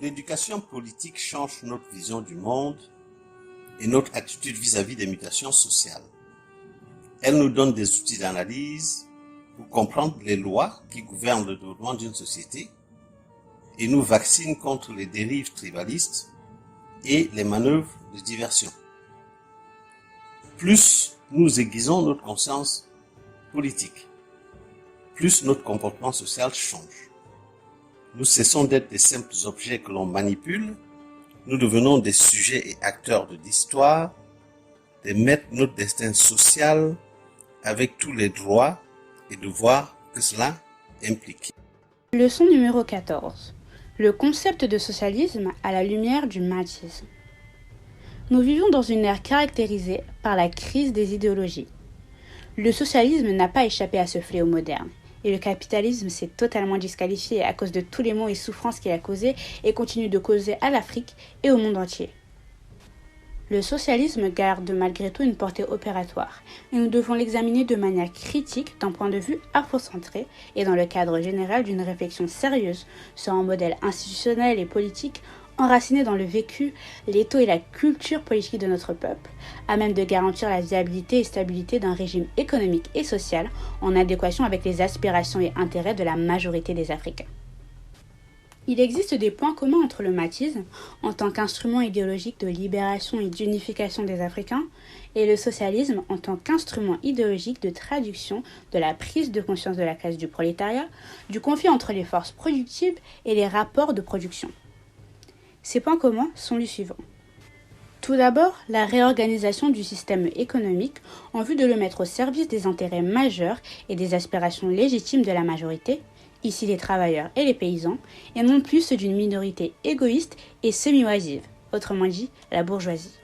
L'éducation politique change notre vision du monde et notre attitude vis-à-vis des mutations sociales. Elle nous donne des outils d'analyse pour comprendre les lois qui gouvernent le développement d'une société et nous vaccine contre les dérives tribalistes et les manœuvres de diversion. Plus nous aiguisons notre conscience politique, plus notre comportement social change. Nous cessons d'être des simples objets que l'on manipule, nous devenons des sujets et acteurs de l'histoire, des maîtres de notre destin social avec tous les droits et devoirs que cela implique. Leçon numéro 14. Le concept de socialisme à la lumière du mahdisme. Nous vivons dans une ère caractérisée par la crise des idéologies. Le socialisme n'a pas échappé à ce fléau moderne, et le capitalisme s'est totalement disqualifié à cause de tous les maux et souffrances qu'il a causés et continue de causer à l'Afrique et au monde entier. Le socialisme garde malgré tout une portée opératoire, et nous devons l'examiner de manière critique d'un point de vue afrocentré et dans le cadre général d'une réflexion sérieuse sur un modèle institutionnel et politique enraciné dans le vécu, l'étau et la culture politique de notre peuple, à même de garantir la viabilité et stabilité d'un régime économique et social en adéquation avec les aspirations et intérêts de la majorité des Africains. Il existe des points communs entre le mahdisme, en tant qu'instrument idéologique de libération et d'unification des Africains, et le socialisme en tant qu'instrument idéologique de traduction de la prise de conscience de la classe du prolétariat, du conflit entre les forces productives et les rapports de production. Ces points communs sont les suivants. Tout d'abord, la réorganisation du système économique en vue de le mettre au service des intérêts majeurs et des aspirations légitimes de la majorité, ici les travailleurs et les paysans, et non plus ceux d'une minorité égoïste et semi-oisive, autrement dit la bourgeoisie.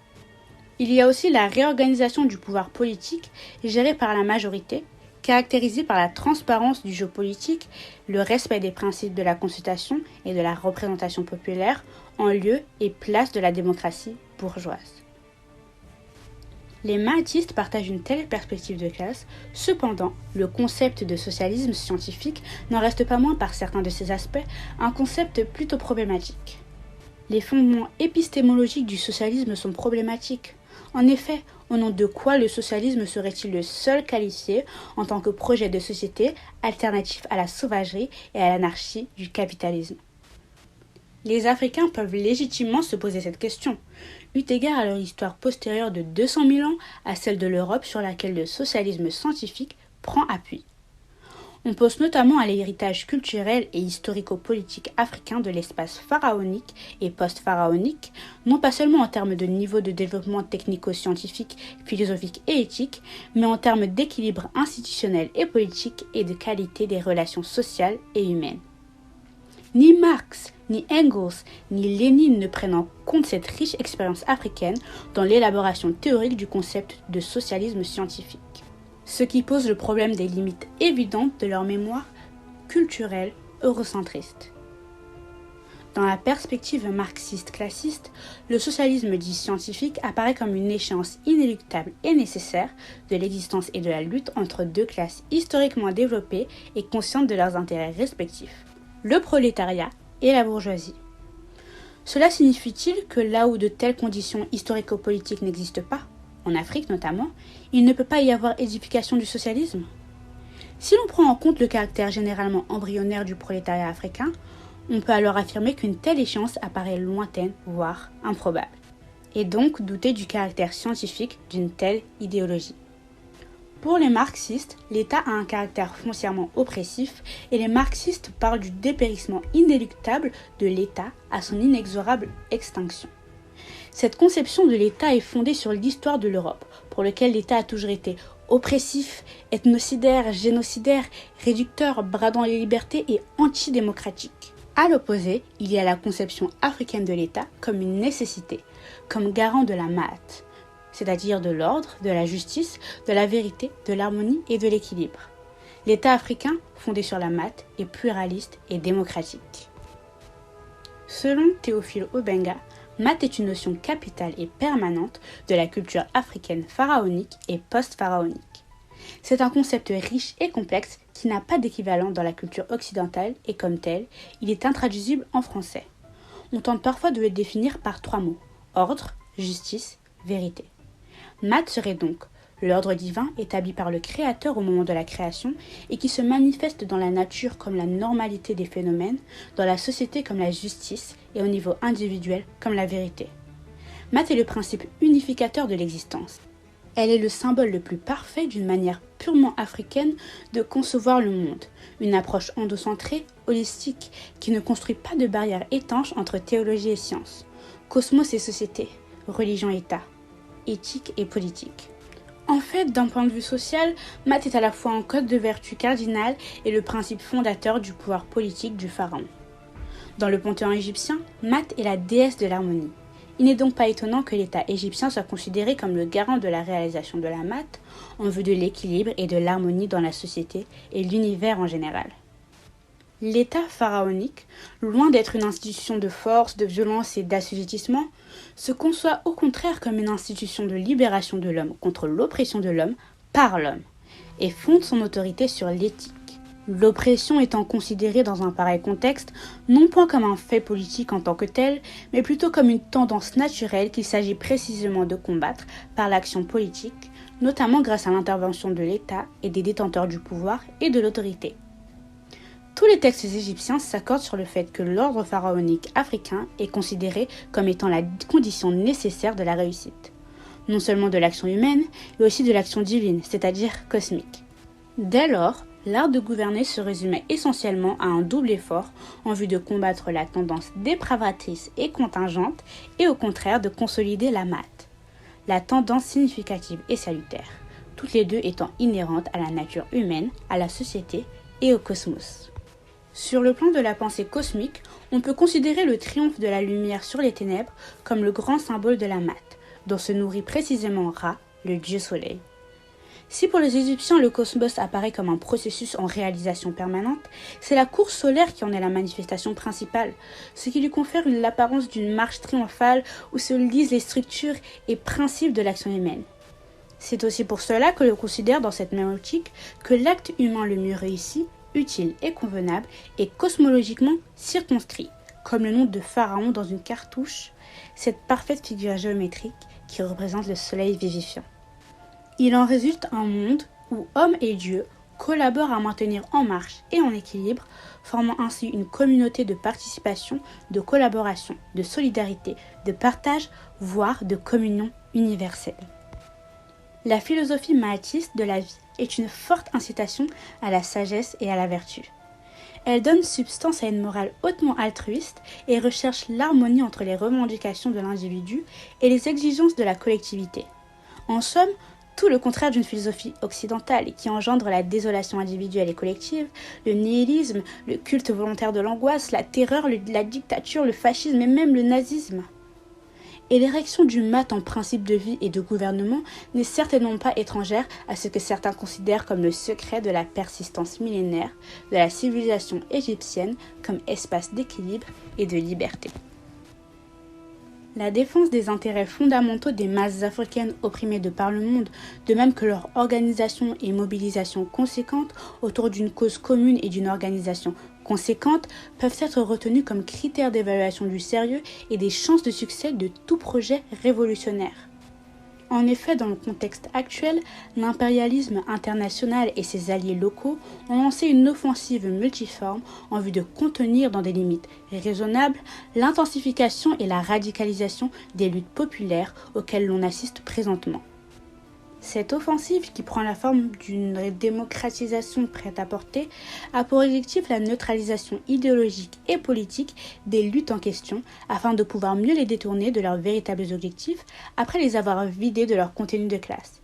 Il y a aussi la réorganisation du pouvoir politique géré par la majorité, caractérisée par la transparence du jeu politique, le respect des principes de la consultation et de la représentation populaire en lieu et place de la démocratie bourgeoise. Les mahdistes partagent une telle perspective de classe, cependant, le concept de socialisme scientifique n'en reste pas moins par certains de ses aspects un concept plutôt problématique. Les fondements épistémologiques du socialisme sont problématiques. En effet, au nom de quoi le socialisme serait-il le seul qualifié en tant que projet de société alternatif à la sauvagerie et à l'anarchie du capitalisme? Les Africains peuvent légitimement se poser cette question, eu égard à leur histoire postérieure de 200 000 ans à celle de l'Europe sur laquelle le socialisme scientifique prend appui. On pense notamment à l'héritage culturel et historico-politique africain de l'espace pharaonique et post-pharaonique, non pas seulement en termes de niveau de développement technico-scientifique, philosophique et éthique, mais en termes d'équilibre institutionnel et politique et de qualité des relations sociales et humaines. Ni Marx, ni Engels, ni Lénine ne prennent en compte cette riche expérience africaine dans l'élaboration théorique du concept de socialisme scientifique, ce qui pose le problème des limites évidentes de leur mémoire culturelle eurocentriste. Dans la perspective marxiste-classiste, le socialisme dit scientifique apparaît comme une échéance inéluctable et nécessaire de l'existence et de la lutte entre deux classes historiquement développées et conscientes de leurs intérêts respectifs, le prolétariat et la bourgeoisie. Cela signifie-t-il que là où de telles conditions historico-politiques n'existent pas, en Afrique notamment, il ne peut pas y avoir édification du socialisme? Si l'on prend en compte le caractère généralement embryonnaire du prolétariat africain, on peut alors affirmer qu'une telle échéance apparaît lointaine, voire improbable, et donc douter du caractère scientifique d'une telle idéologie. Pour les marxistes, l'État a un caractère foncièrement oppressif et les marxistes parlent du dépérissement inéluctable de l'État à son inexorable extinction. Cette conception de l'État est fondée sur l'histoire de l'Europe, pour laquelle l'État a toujours été oppressif, ethnocidaire, génocidaire, réducteur, bradant les libertés et antidémocratique. À l'opposé, il y a la conception africaine de l'État comme une nécessité, comme garant de la maat, c'est-à-dire de l'ordre, de la justice, de la vérité, de l'harmonie et de l'équilibre. L'État africain, fondé sur la maat, est pluraliste et démocratique. Selon Théophile Obenga, Math est une notion capitale et permanente de la culture africaine pharaonique et post-pharaonique. C'est un concept riche et complexe qui n'a pas d'équivalent dans la culture occidentale et comme tel, il est intraduisible en français. On tente parfois de le définir par 3 mots, ordre, justice, vérité. Math serait donc l'ordre divin établi par le Créateur au moment de la création et qui se manifeste dans la nature comme la normalité des phénomènes, dans la société comme la justice et au niveau individuel comme la vérité. Math est le principe unificateur de l'existence. Elle est le symbole le plus parfait d'une manière purement africaine de concevoir le monde, une approche endocentrée, holistique, qui ne construit pas de barrières étanches entre théologie et science, cosmos et société, religion et État, éthique et politique. En fait, d'un point de vue social, Math est à la fois un code de vertu cardinal et le principe fondateur du pouvoir politique du pharaon. Dans le panthéon égyptien, Math est la déesse de l'harmonie. Il n'est donc pas étonnant que l'État égyptien soit considéré comme le garant de la réalisation de la maths en vue de l'équilibre et de l'harmonie dans la société et l'univers en général. L'État pharaonique, loin d'être une institution de force, de violence et d'assujettissement, se conçoit au contraire comme une institution de libération de l'homme contre l'oppression de l'homme par l'homme et fonde son autorité sur l'éthique. L'oppression étant considérée dans un pareil contexte non point comme un fait politique en tant que tel, mais plutôt comme une tendance naturelle qu'il s'agit précisément de combattre par l'action politique, notamment grâce à l'intervention de l'État et des détenteurs du pouvoir et de l'autorité. Tous les textes égyptiens s'accordent sur le fait que l'ordre pharaonique africain est considéré comme étant la condition nécessaire de la réussite, non seulement de l'action humaine, mais aussi de l'action divine, c'est-à-dire cosmique. Dès lors, l'art de gouverner se résumait essentiellement à un double effort en vue de combattre la tendance dépravatrice et contingente et au contraire de consolider la maths, la tendance significative et salutaire, toutes les deux étant inhérentes à la nature humaine, à la société et au cosmos. Sur le plan de la pensée cosmique, on peut considérer le triomphe de la lumière sur les ténèbres comme le grand symbole de la maths, dont se nourrit précisément Ra, le dieu soleil. Si pour les Égyptiens le cosmos apparaît comme un processus en réalisation permanente, c'est la course solaire qui en est la manifestation principale, ce qui lui confère l'apparence d'une marche triomphale où se lisent les structures et principes de l'action humaine. C'est aussi pour cela que l'on considère dans cette même optique que l'acte humain le mieux réussi, utile et convenable est cosmologiquement circonscrit, comme le nom de Pharaon dans une cartouche, cette parfaite figure géométrique qui représente le soleil vivifiant. Il en résulte un monde où hommes et dieux collaborent à maintenir en marche et en équilibre, formant ainsi une communauté de participation, de collaboration, de solidarité, de partage, voire de communion universelle. La philosophie mahatiste de la vie est une forte incitation à la sagesse et à la vertu. Elle donne substance à une morale hautement altruiste et recherche l'harmonie entre les revendications de l'individu et les exigences de la collectivité. En somme, tout le contraire d'une philosophie occidentale qui engendre la désolation individuelle et collective, le nihilisme, le culte volontaire de l'angoisse, la terreur, la dictature, le fascisme et même le nazisme. Et l'érection du maths en principe de vie et de gouvernement n'est certainement pas étrangère à ce que certains considèrent comme le secret de la persistance millénaire de la civilisation égyptienne comme espace d'équilibre et de liberté. La défense des intérêts fondamentaux des masses africaines opprimées de par le monde, de même que leur organisation et mobilisation conséquentes autour d'une cause commune et d'une organisation conséquente, peuvent être retenues comme critères d'évaluation du sérieux et des chances de succès de tout projet révolutionnaire. En effet, dans le contexte actuel, l'impérialisme international et ses alliés locaux ont lancé une offensive multiforme en vue de contenir dans des limites raisonnables l'intensification et la radicalisation des luttes populaires auxquelles l'on assiste présentement. Cette offensive, qui prend la forme d'une démocratisation prête-à-porter, a pour objectif la neutralisation idéologique et politique des luttes en question, afin de pouvoir mieux les détourner de leurs véritables objectifs après les avoir vidés de leur contenu de classe.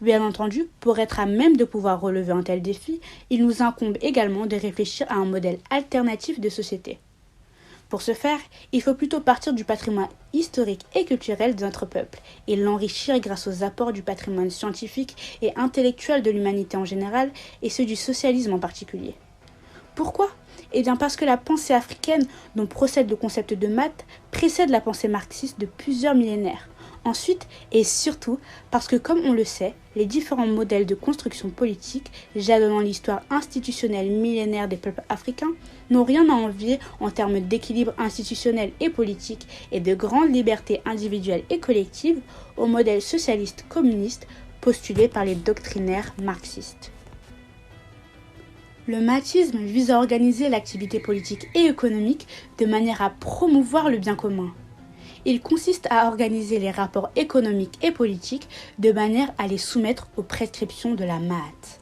Bien entendu, pour être à même de pouvoir relever un tel défi, il nous incombe également de réfléchir à un modèle alternatif de société. Pour ce faire, il faut plutôt partir du patrimoine historique et culturel de notre peuple et l'enrichir grâce aux apports du patrimoine scientifique et intellectuel de l'humanité en général et ceux du socialisme en particulier. Pourquoi ? Eh bien parce que la pensée africaine dont procède le concept de maths précède la pensée marxiste de plusieurs millénaires. Ensuite, et surtout, parce que comme on le sait, les différents modèles de construction politique, jalonnant l'histoire institutionnelle millénaire des peuples africains, n'ont rien à envier en termes d'équilibre institutionnel et politique et de grandes libertés individuelles et collectives au modèle socialiste-communiste postulé par les doctrinaires marxistes. Le mathis vise à organiser l'activité politique et économique de manière à promouvoir le bien commun. Il consiste à organiser les rapports économiques et politiques de manière à les soumettre aux prescriptions de la maths.